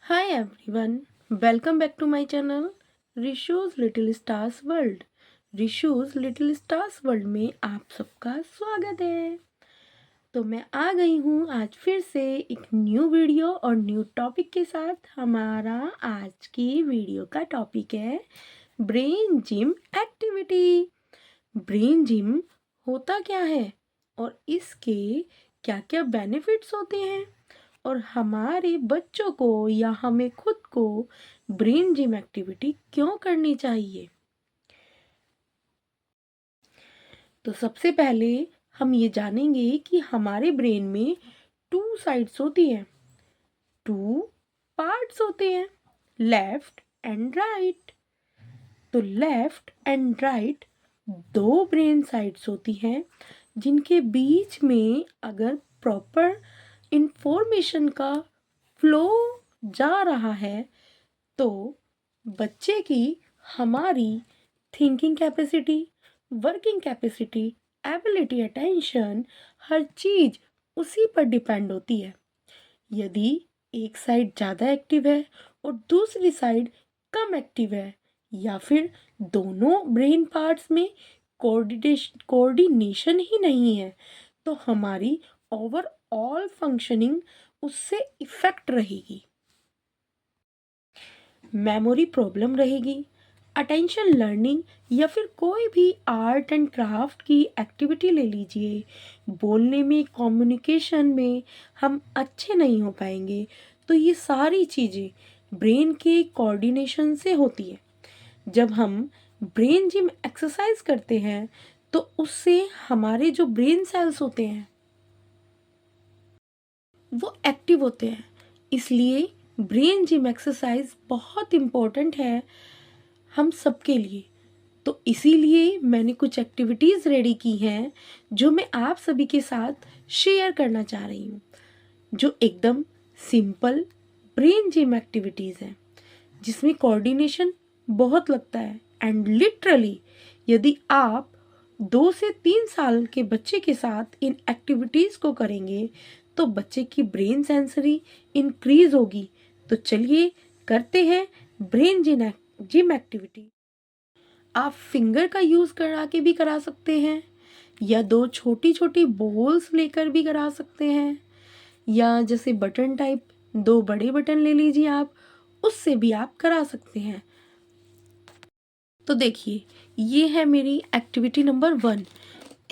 Hi everyone, welcome back to my channel Rishu's little stars world. Rishu's little stars world में आप सबका स्वागत है। तो मैं आ गई हूँ आज फिर से एक न्यू वीडियो और न्यू टॉपिक के साथ। हमारा आज की वीडियो का टॉपिक है brain gym activity. Brain gym होता क्या है और इसके क्या क्या बेनिफिट्स होते हैं और हमारे बच्चों को या हमें खुद को ब्रेन जिम एक्टिविटी क्यों करनी चाहिए। तो सबसे पहले हम ये जानेंगे कि हमारे ब्रेन में टू साइड्स होती हैं, टू पार्ट्स होते हैं, लेफ्ट एंड राइट। तो लेफ्ट एंड राइट दो ब्रेन साइड्स होती हैं जिनके बीच में अगर प्रॉपर इंफॉर्मेशन का फ्लो जा रहा है तो बच्चे की हमारी thinking capacity, working capacity, ability, attention, हर चीज़ उसी पर डिपेंड होती है। यदि एक साइड ज़्यादा एक्टिव है और दूसरी साइड कम एक्टिव है या फिर दोनों ब्रेन पार्ट्स में कोऑर्डिनेशन ही नहीं है तो हमारी ओवरऑल फंक्शनिंग उससे इफ़ेक्ट रहेगी। मेमोरी प्रॉब्लम रहेगी, अटेंशन लर्निंग या फिर कोई भी आर्ट एंड क्राफ्ट की एक्टिविटी ले लीजिए, बोलने में, कम्युनिकेशन में हम अच्छे नहीं हो पाएंगे। तो ये सारी चीज़ें ब्रेन के कोऑर्डिनेशन से होती है। जब हम ब्रेन जिम एक्सरसाइज करते हैं तो उससे हमारे जो ब्रेन सेल्स होते हैं वो एक्टिव होते हैं। इसलिए ब्रेन जिम एक्सरसाइज बहुत इम्पोर्टेंट है हम सबके लिए। तो इसीलिए मैंने कुछ एक्टिविटीज़ रेडी की हैं जो मैं आप सभी के साथ शेयर करना चाह रही हूँ, जो एकदम सिंपल ब्रेन जिम एक्टिविटीज़ हैं जिसमें कोऑर्डिनेशन बहुत लगता है। एंड लिटरली यदि आप 2 से 3 साल के बच्चे के साथ इन एक्टिविटीज़ को करेंगे तो बच्चे की ब्रेन सेंसरी इंक्रीज होगी। तो चलिए करते हैं ब्रेन जिम एक्टिविटी। आप फिंगर का यूज़ करा के भी करा सकते हैं या दो छोटी छोटी बॉल्स लेकर भी करा सकते हैं या जैसे बटन टाइप दो बड़े बटन ले लीजिए आप, उससे भी आप करा सकते हैं। तो देखिए ये है मेरी एक्टिविटी नंबर 1।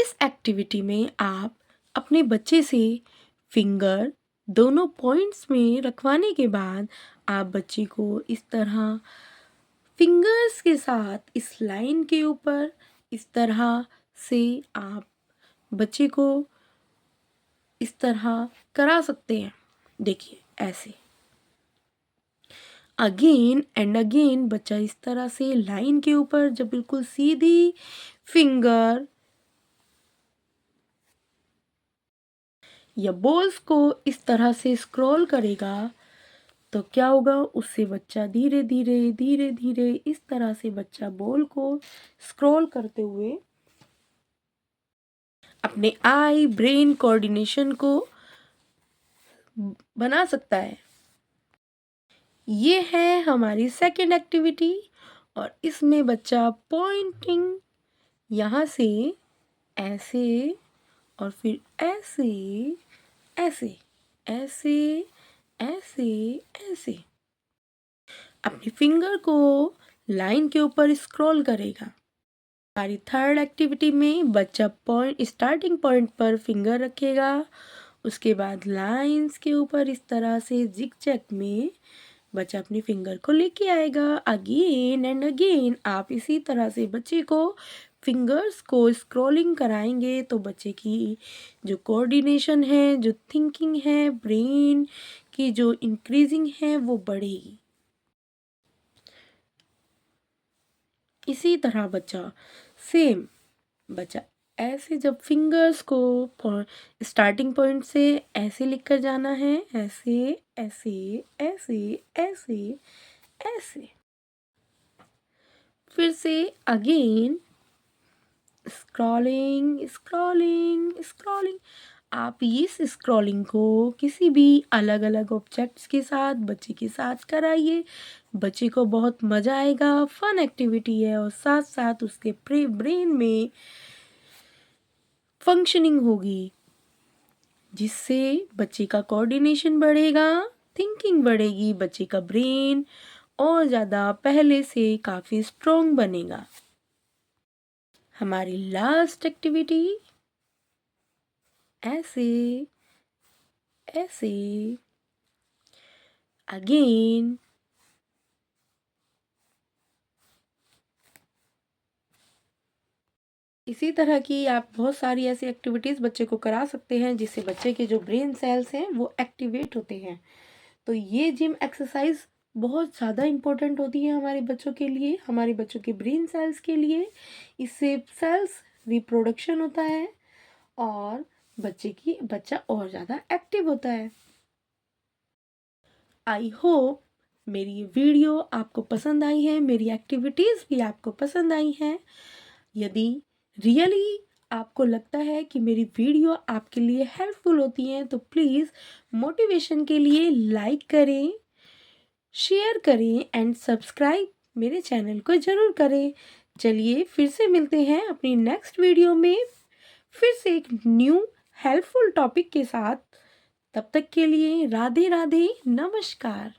इस एक्टिविटी में आप अपने बच्चे से फिंगर दोनों पॉइंट्स में रखवाने के बाद आप बच्चे को इस तरह फिंगर्स के साथ इस लाइन के ऊपर इस तरह से आप बच्चे को इस तरह करा सकते हैं। देखिए ऐसे अगेन एंड अगेन बच्चा इस तरह से लाइन के ऊपर जब बिल्कुल सीधी फिंगर या बॉल्स को इस तरह से स्क्रॉल करेगा तो क्या होगा, उससे बच्चा धीरे धीरे धीरे धीरे इस तरह से बच्चा बॉल को स्क्रॉल करते हुए अपने आई ब्रेन कोऑर्डिनेशन को बना सकता है। ये है हमारी सेकेंड एक्टिविटी और इसमें बच्चा पॉइंटिंग यहाँ से ऐसे और फिर ऐसे ऐसे ऐसे ऐसे ऐसे अपनी फिंगर को लाइन के ऊपर स्क्रॉल करेगा। हमारी थर्ड एक्टिविटी में बच्चा पॉइंट स्टार्टिंग पॉइंट पर फिंगर रखेगा, उसके बाद लाइंस के ऊपर इस तरह से जिगजैग में बच्चा अपनी फिंगर को लेके आएगा। अगेन एंड अगेन आप इसी तरह से बच्चे को फिंगर्स को स्क्रॉलिंग कराएंगे तो बच्चे की जो कोऑर्डिनेशन है, जो थिंकिंग है, ब्रेन की जो इंक्रीजिंग है वो बढ़ेगी। इसी तरह बच्चा सेम बच्चा ऐसे जब फिंगर्स को स्टार्टिंग पॉइंट से ऐसे लिख कर जाना है, ऐसे ऐसे ऐसे ऐसे ऐसे, फिर से अगेन स्क्रॉलिंग स्क्रॉलिंग स्क्रॉलिंग। आप इस स्क्रॉलिंग को किसी भी अलग अलग ऑब्जेक्ट्स के साथ बच्चे के साथ कराइए। बच्चे को बहुत मज़ा आएगा, फन एक्टिविटी है और साथ साथ उसके ब्रेन में फंक्शनिंग होगी, जिससे बच्चे का कोऑर्डिनेशन बढ़ेगा, थिंकिंग बढ़ेगी, बच्चे का ब्रेन और ज़्यादा पहले से काफ़ी स्ट्रॉन्ग बनेगा। हमारी लास्ट एक्टिविटी ऐसे ऐसे अगेन। इसी तरह की आप बहुत सारी ऐसी एक्टिविटीज़ बच्चे को करा सकते हैं जिससे बच्चे के जो ब्रेन सेल्स हैं वो एक्टिवेट होते हैं। तो ये जिम एक्सरसाइज बहुत ज़्यादा इम्पोर्टेंट होती है हमारे बच्चों के लिए, हमारे बच्चों के ब्रेन सेल्स के लिए। इससे सेल्स रिप्रोडक्शन होता है और बच्चा और ज़्यादा एक्टिव होता है। आई होप मेरी ये वीडियो आपको पसंद आई है, मेरी एक्टिविटीज़ भी आपको पसंद आई हैं। यदि रियली आपको लगता है कि मेरी वीडियो आपके लिए हेल्पफुल होती हैं तो प्लीज़ मोटिवेशन के लिए लाइक करें, शेयर करें एंड सब्सक्राइब मेरे चैनल को ज़रूर करें। चलिए फिर से मिलते हैं अपनी नेक्स्ट वीडियो में, फिर से एक न्यू हेल्पफुल टॉपिक के साथ। तब तक के लिए राधे राधे, नमस्कार।